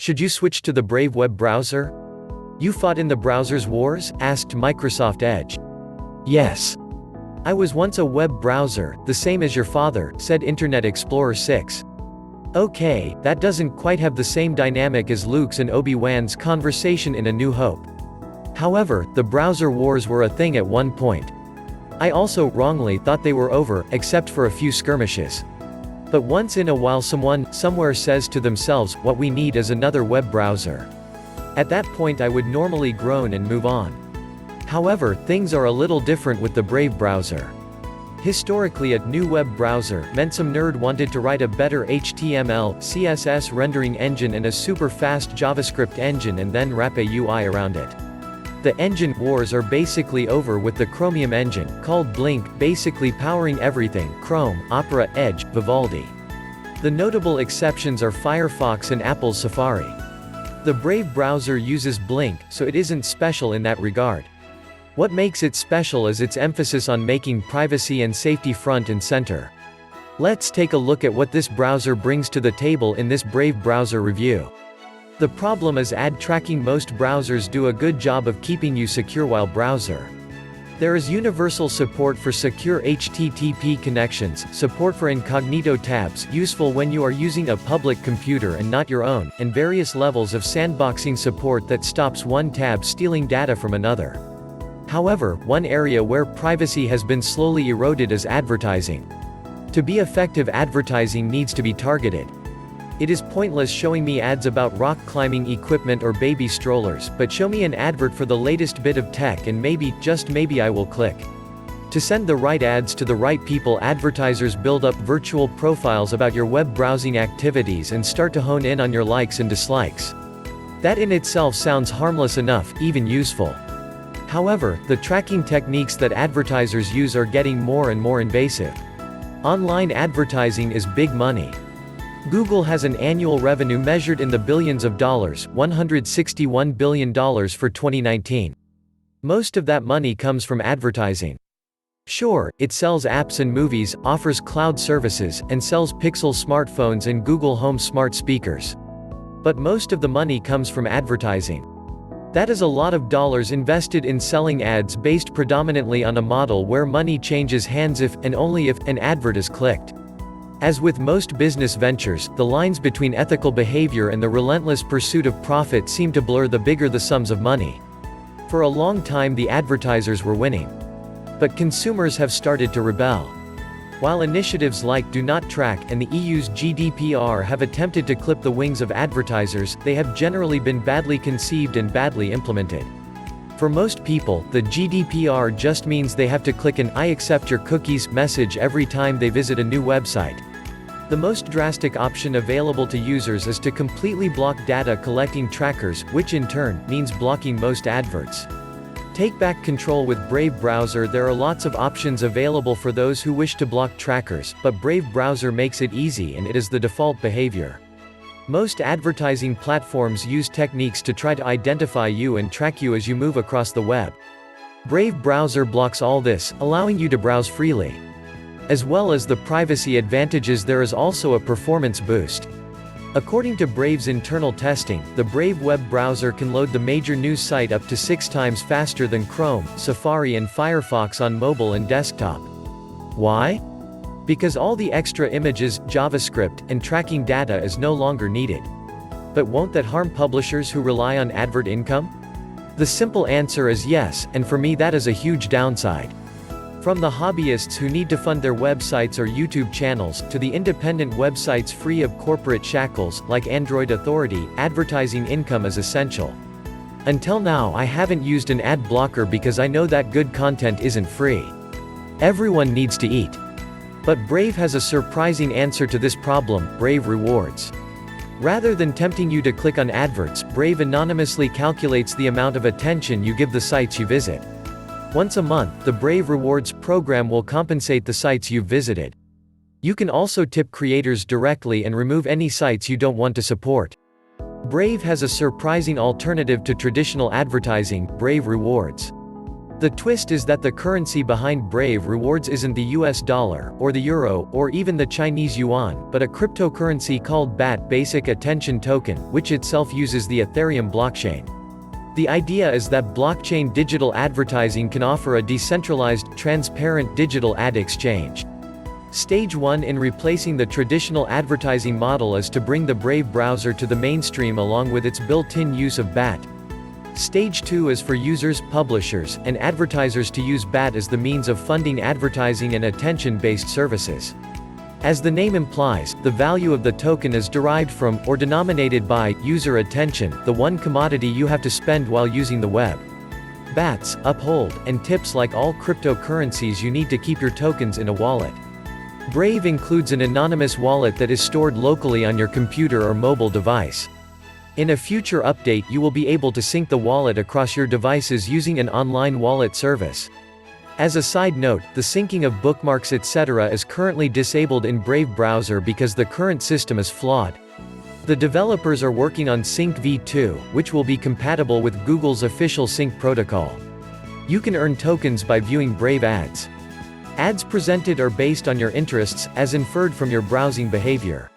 Should you switch to the Brave web browser? You fought in the browser's wars? Asked Microsoft Edge. Yes. I was once a web browser, the same as your father, said Internet Explorer 6. Okay, that doesn't quite have the same dynamic as Luke's and Obi-Wan's conversation in A New Hope. However, the browser wars were a thing at one point. I also wrongly thought they were over, except for a few skirmishes. But once in a while someone, somewhere says to themselves, what we need is another web browser. At that point I would normally groan and move on. However, things are a little different with the Brave browser. Historically, a new web browser meant some nerd wanted to write a better HTML, CSS rendering engine and a super fast JavaScript engine and then wrap a UI around it. The engine wars are basically over with the Chromium engine, called Blink, basically powering everything: Chrome, Opera, Edge, Vivaldi. The notable exceptions are Firefox and Apple's Safari. The Brave browser uses Blink, so it isn't special in that regard. What makes it special is its emphasis on making privacy and safety front and center. Let's take a look at what this browser brings to the table in this Brave browser review. The problem is ad tracking. Most browsers do a good job of keeping you secure while browser. There is universal support for secure HTTP connections, support for incognito tabs, useful when you are using a public computer and not your own, and various levels of sandboxing support that stops one tab stealing data from another. However, one area where privacy has been slowly eroded is advertising. To be effective, advertising needs to be targeted. It is pointless showing me ads about rock climbing equipment or baby strollers, but show me an advert for the latest bit of tech and maybe, just maybe I will click. To send the right ads to the right people, advertisers build up virtual profiles about your web browsing activities and start to hone in on your likes and dislikes. That in itself sounds harmless enough, even useful. However, the tracking techniques that advertisers use are getting more and more invasive. Online advertising is big money. Google has an annual revenue measured in the billions of dollars, $161 billion for 2019. Most of that money comes from advertising. Sure, it sells apps and movies, offers cloud services, and sells Pixel smartphones and Google Home smart speakers. But most of the money comes from advertising. That is a lot of dollars invested in selling ads based predominantly on a model where money changes hands if, and only if, an advert is clicked. As with most business ventures, the lines between ethical behavior and the relentless pursuit of profit seem to blur the bigger the sums of money. For a long time the advertisers were winning. But consumers have started to rebel. While initiatives like Do Not Track and the EU's GDPR have attempted to clip the wings of advertisers, they have generally been badly conceived and badly implemented. For most people, the GDPR just means they have to click an "I accept your cookies" message every time they visit a new website. The most drastic option available to users is to completely block data collecting trackers, which in turn means blocking most adverts. Take back control with Brave browser. There are lots of options available for those who wish to block trackers, but Brave browser makes it easy and it is the default behavior. Most advertising platforms use techniques to try to identify you and track you as you move across the web. Brave browser blocks all this, allowing you to browse freely. As well as the privacy advantages, there is also a performance boost. According to Brave's internal testing, the Brave web browser can load the major news site up to 6 times faster than Chrome, Safari and Firefox on mobile and desktop. Why? Because all the extra images, JavaScript, and tracking data is no longer needed. But won't that harm publishers who rely on advert income? The simple answer is yes, and for me that is a huge downside. From the hobbyists who need to fund their websites or YouTube channels, to the independent websites free of corporate shackles, like Android Authority, advertising income is essential. Until now I haven't used an ad blocker because I know that good content isn't free. Everyone needs to eat. But Brave has a surprising answer to this problem: Brave Rewards. Rather than tempting you to click on adverts, Brave anonymously calculates the amount of attention you give the sites you visit. Once a month, the Brave Rewards program will compensate the sites you've visited. You can also tip creators directly and remove any sites you don't want to support. Brave has a surprising alternative to traditional advertising: Brave Rewards. The twist is that the currency behind Brave Rewards isn't the US dollar, or the euro, or even the Chinese yuan, but a cryptocurrency called BAT Basic Attention Token, which itself uses the Ethereum blockchain. The idea is that blockchain digital advertising can offer a decentralized, transparent digital ad exchange. Stage 1 in replacing the traditional advertising model is to bring the Brave browser to the mainstream along with its built-in use of BAT. Stage 2 is for users, publishers, and advertisers to use BAT as the means of funding advertising and attention-based services. As the name implies, the value of the token is derived from, or denominated by, user attention, the one commodity you have to spend while using the web. BATs, Uphold, and tips. Like all cryptocurrencies, you need to keep your tokens in a wallet. Brave includes an anonymous wallet that is stored locally on your computer or mobile device. In a future update you will be able to sync the wallet across your devices using an online wallet service. As a side note, the syncing of bookmarks etc. is currently disabled in Brave browser because the current system is flawed. The developers are working on Sync v2, which will be compatible with Google's official sync protocol. You can earn tokens by viewing Brave ads. Ads presented are based on your interests, as inferred from your browsing behavior.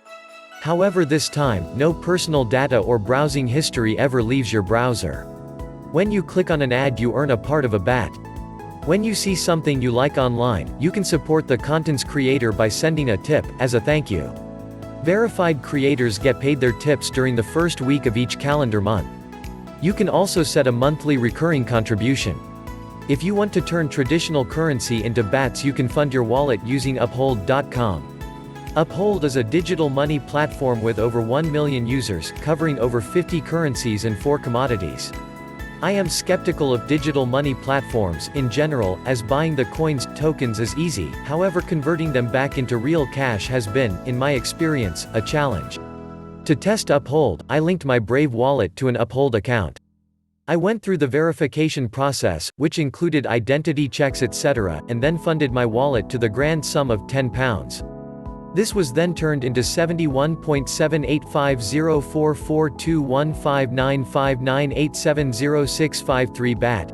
However, this time, no personal data or browsing history ever leaves your browser. When you click on an ad you earn a part of a BAT. When you see something you like online, you can support the content's creator by sending a tip, as a thank you. Verified creators get paid their tips during the first week of each calendar month. You can also set a monthly recurring contribution. If you want to turn traditional currency into BATs, you can fund your wallet using Uphold.com. Uphold is a digital money platform with over 1 million users, covering over 50 currencies and 4 commodities. I am skeptical of digital money platforms, in general, as buying the coins, tokens is easy, however converting them back into real cash has been, in my experience, a challenge. To test Uphold, I linked my Brave wallet to an Uphold account. I went through the verification process, which included identity checks etc., and then funded my wallet to the grand sum of £10. This was then turned into 71.785044215959870653 BAT.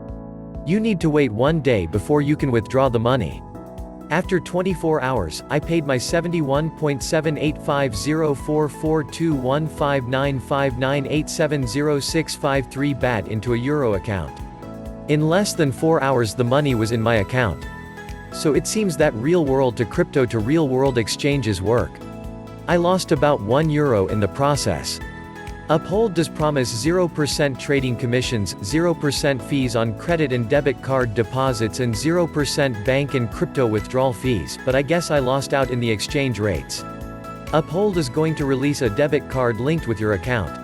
You need to wait 1 day before you can withdraw the money. After 24 hours, I paid my 71.785044215959870653 BAT into a Euro account. In less than 4 hours the money was in my account. So it seems that real-world to crypto to real-world exchanges work. I lost about €1 in the process. Uphold does promise 0% trading commissions, 0% fees on credit and debit card deposits and 0% bank and crypto withdrawal fees, but I guess I lost out in the exchange rates. Uphold is going to release a debit card linked with your account.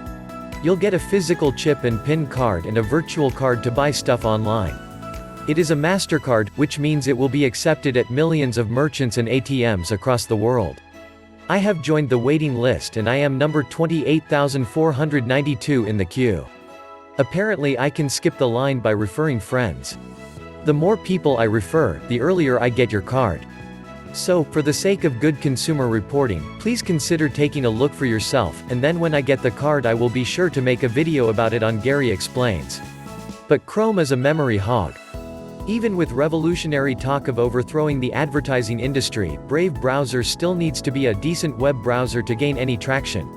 You'll get a physical chip and PIN card and a virtual card to buy stuff online. It is a MasterCard, which means it will be accepted at millions of merchants and ATMs across the world. I have joined the waiting list and I am number 28,492 in the queue. Apparently I can skip the line by referring friends. The more people I refer, the earlier I get your card. So, for the sake of good consumer reporting, please consider taking a look for yourself, and then when I get the card I will be sure to make a video about it on Gary Explains. But Chrome is a memory hog. Even with revolutionary talk of overthrowing the advertising industry, Brave browser still needs to be a decent web browser to gain any traction.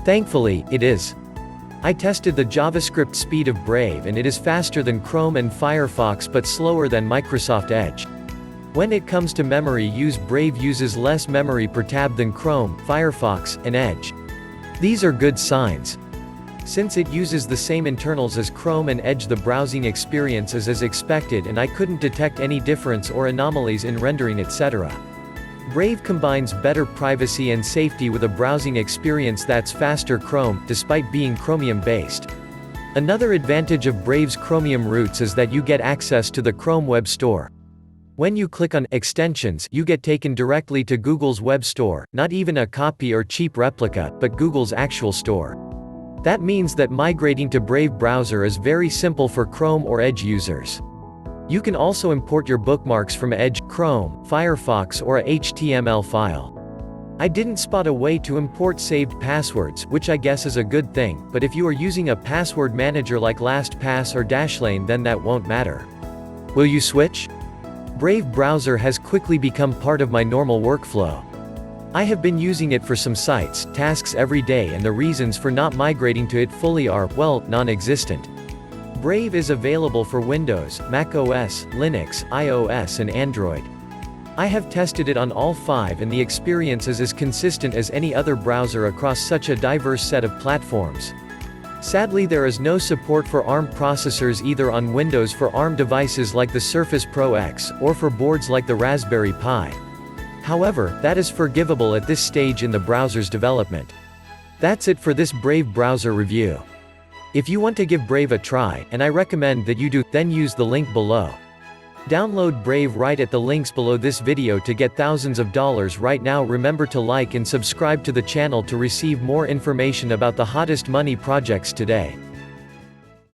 Thankfully, it is. I tested the JavaScript speed of Brave and it is faster than Chrome and Firefox but slower than Microsoft Edge. When it comes to memory use, Brave uses less memory per tab than Chrome, Firefox, and Edge. These are good signs. Since it uses the same internals as Chrome and Edge, the browsing experience is as expected and I couldn't detect any difference or anomalies in rendering etc. Brave combines better privacy and safety with a browsing experience that's faster Chrome, despite being Chromium-based. Another advantage of Brave's Chromium roots is that you get access to the Chrome Web Store. When you click on Extensions, you get taken directly to Google's web store, not even a copy or cheap replica, but Google's actual store. That means that migrating to Brave browser is very simple for Chrome or Edge users. You can also import your bookmarks from Edge, Chrome, Firefox or a HTML file. I didn't spot a way to import saved passwords, which I guess is a good thing, but if you are using a password manager like LastPass or Dashlane then that won't matter. Will you switch? Brave browser has quickly become part of my normal workflow. I have been using it for some sites, tasks every day, and the reasons for not migrating to it fully are, well, non-existent. Brave is available for Windows, Mac OS, Linux, iOS and Android. I have tested it on all 5 and the experience is as consistent as any other browser across such a diverse set of platforms. Sadly, there is no support for ARM processors either on Windows for ARM devices like the Surface Pro X, or for boards like the Raspberry Pi. However, that is forgivable at this stage in the browser's development. That's it for this Brave browser review. If you want to give Brave a try, and I recommend that you do, then use the link below. Download Brave right at the links below this video to get thousands of dollars right now. Remember to like and subscribe to the channel to receive more information about the hottest money projects today.